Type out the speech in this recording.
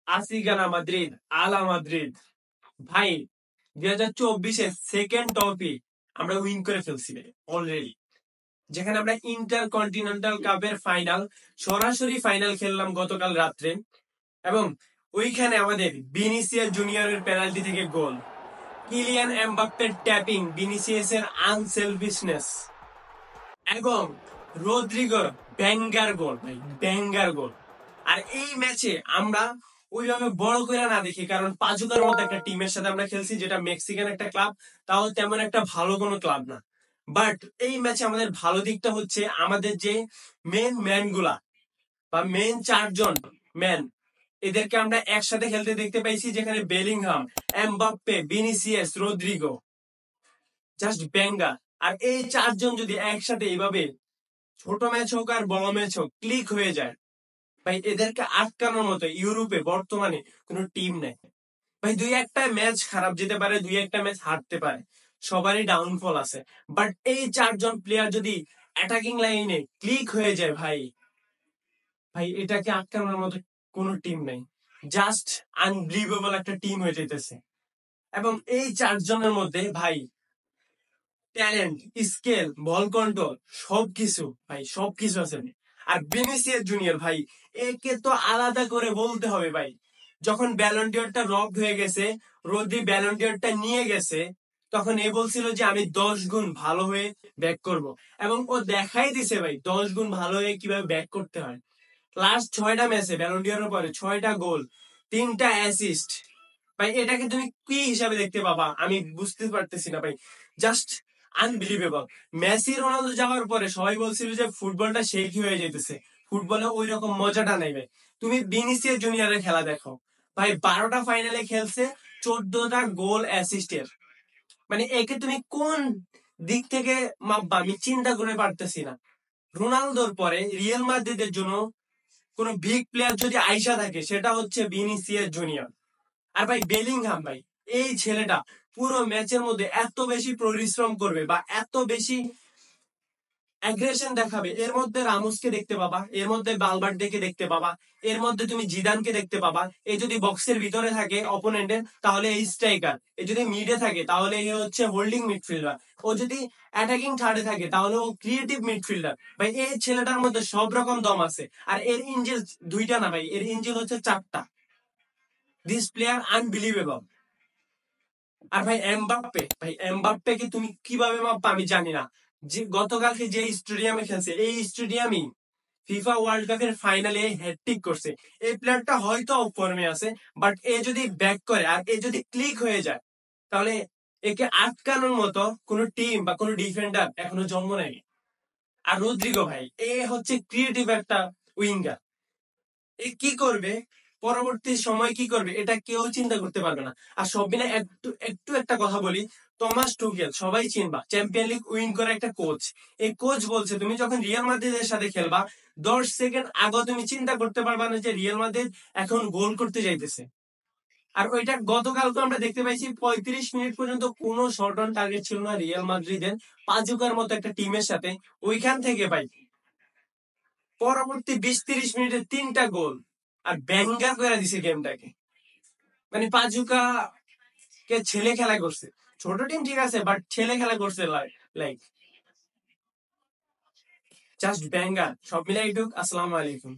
আসিগানা Madrid, আলা Madrid. ভাই 2024-এর second trophy আমরা উইন করে ফেলছি অলরেডি, যেখানে আমরা ইন্টার কন্টিনেন্টাল কাপের ফাইনাল, সরাসরি ফাইনাল খেললাম গতকাল রাত্রে। এবং ওইখানে আমাদের ভিনিসিয়াস জুনিয়রের পেনাল্টি থেকে গোল, কিলিয়ান এমবাপ্পের ট্যাপিং, ভিনিসিয়াসের আনসেলফিশনেস এবং রদ্রিগোর ব্যাঙ্গার গোল, ভাই ব্যাঙ্গার গোল। আর এই ম্যাচে আমরা ওইভাবে বড় করে না দেখি, কারণ পাজুকার মতো একটা টিমের সাথে আমরা খেলছি, যেটা মেক্সিকান একটা ক্লাব, তাও তেমন একটা ভালো কোনো ক্লাব না। বাট এই ম্যাচে আমাদের ভালো দিকটা হচ্ছে আমাদের যে মেন ম্যান গুলা বা মেন চারজন ম্যান, এদেরকে আমরা একসাথে খেলতে দেখতে পাইছি, যেখানে Bellingham, Mbappe, Vinicius, Rodrygo, just banger. আর এই চারজন যদি একসাথে এইভাবে ছোট ম্যাচ হোক আর বড় ম্যাচ হোক ক্লিক হয়ে যায়, ভাই এদেরকে আটকানোর মতো ইউরোপে বর্তমানে কোনো টিম নেই। ভাই দুই একটা ম্যাচ খারাপ যেতে পারে, দুই একটা ম্যাচ হারতে পারে, সবারই ডাউনফল আছে। বাট এই চারজন প্লেয়ার যদি অ্যাটাকিং লাইনে ক্লিক হয়ে যায়, ভাই ভাই এটাকে আটকানোর মতো কোনো টিম নেই। জাস্ট আনবিলিভেবল একটা টিম হয়ে যেতেছে। এবং এই চারজনের মধ্যে ভাই ট্যালেন্ট, স্কেল, বল কন্ট্রোল, সবকিছু ভাই সবকিছু আছে। আর ভিনিসিয়াস জুনিয়র ভাই, একে তো আলাদা করে বলতে হবে ভাই। যখন ব্যালন্ডিয়রটা রব হয়ে গেছে, রোদ্রি ব্যালন্ডিয়রটা নিয়ে গেছে, তখন এ বলছিল যে আমি 10 গুণ ভালো হয়ে ব্যাক করব। এবং ও দেখাই দিছে ভাই 10 গুণ ভালো হয়ে কিভাবে ব্যাক করতে হয়। লাস্ট 6টা ম্যাচে ব্যালন্ডিয়রের পরে 6টা গোল, 3টা অ্যাসিস্ট। ভাই এটাকে তুমি কি হিসাবে দেখতে পাবা আমি বুঝতে পারতেছি না ভাই। Just unbelievable. মেসি রোনালদো যাওয়ার পরে সবাই বলছিল যে ফুটবলটা শেখই হয়ে যেতেছে, ফুটবলে ওই রকম মজাটা নাই ভাই। তুমি ভিনিসিয়াস জুনিয়রের খেলা দেখো ভাই, 12টা ফাইনালে খেলছে, 14টা গোল অ্যাসিস্টের। মানে একে তুমি কোন দিক থেকে মাপবা আমি চিন্তা করে পারতেছি না। রোনালদোর পরে রিয়াল মাদ্রিদের জন্য কোন বিগ প্লেয়ার যদি আইসা থাকে, সেটা হচ্ছে ভিনিসিয়াস জুনিয়র। আর ভাই বেলিংহাম ভাই, এই ছেলেটা পুরো ম্যাচের মধ্যে এত বেশি পরিশ্রম করবে বা এত বেশি অ্যাগ্রেশন দেখাবে, এর মধ্যে রামোসকে দেখতে পাবা, এর মধ্যে বালবার্ডেকে দেখতে পাবা, এর মধ্যে তুমি জিদানকে দেখতে পাবা। এ যদি বক্সের ভিতরে থাকে অপোনেন্টের, তাহলে এই স্ট্রাইকার। এ যদি মিডে থাকে, তাহলে এ হচ্ছে হোল্ডিং মিডফিল্ডার। ও যদি অ্যাটাকিং থার্ডে থাকে, তাহলে ও ক্রিয়েটিভ মিডফিল্ডার। ভাই এই ছেলেটার মধ্যে সব রকম দম আছে। আর এর ইঞ্জিল দুইটা না ভাই, এর ইঞ্জিল হচ্ছে 4টা। This player unbelievable. আর ভাই এমবাপ্পে, ভাই এমবাপ্পে কে তুমি কিভাবে মাপবা আমি জানি না। যে গতকালকে যে স্টেডিয়ামে খেলছে, এই স্টেডিয়ামই ফিফা ওয়ার্ল্ড কাপের ফাইনালে হ্যাটট্রিক করছে। এই প্লেয়ারটা হয়তো অফ ফর্মে আছে, বাট এ যদি ব্যাক করে আর এ যদি ক্লিক হয়ে যায়, তাহলে একে আটকানোর মতো কোনো টিম বা কোনো ডিফেন্ডার এখনো জন্ম নেয়নি। আর রদ্রিগো ভাই, এ হচ্ছে ক্রিয়েটিভ একটা উইঙ্গার। এ কি করবে, পরবর্তী সময় কি করবে, এটা কেউ চিন্তা করতে পারবে না। আর সব মিলে একটু একটু একটা কথা বলি, টমাস টুকেল সবাই চিনবা, চ্যাম্পিয়ন লিগ উইন করা একটা কোচ। এই কোচ বলছে তুমি যখন রিয়াল মাদ্রিদের সাথে খেলবা, 10 সেকেন্ড আগে তুমি চিন্তা করতে পারবা না যে রিয়াল মাদ্রিদ এখন গোল করতে যাইতেছে। আর ওইটা গতকাল তো আমরা দেখতে পাইছি, 35 মিনিট পর্যন্ত কোনো শর্ট অন টার্গেট ছিল না রিয়াল মাদ্রিদের, পাজুকার মতো একটা টিমের সাথে। ওইখান থেকে ভাই পরবর্তী 20-30 মিনিটে 3টা গোল, আর ব্যাঙ্গার করে দিছে গেমটাকে। মানে পাজুকা কে ছেলে খেলা করছে। ছোট টিম ঠিক আছে, বাট ছেলে খেলা করছে। Like just banger. সব মিলাই আসসালামু আলাইকুম।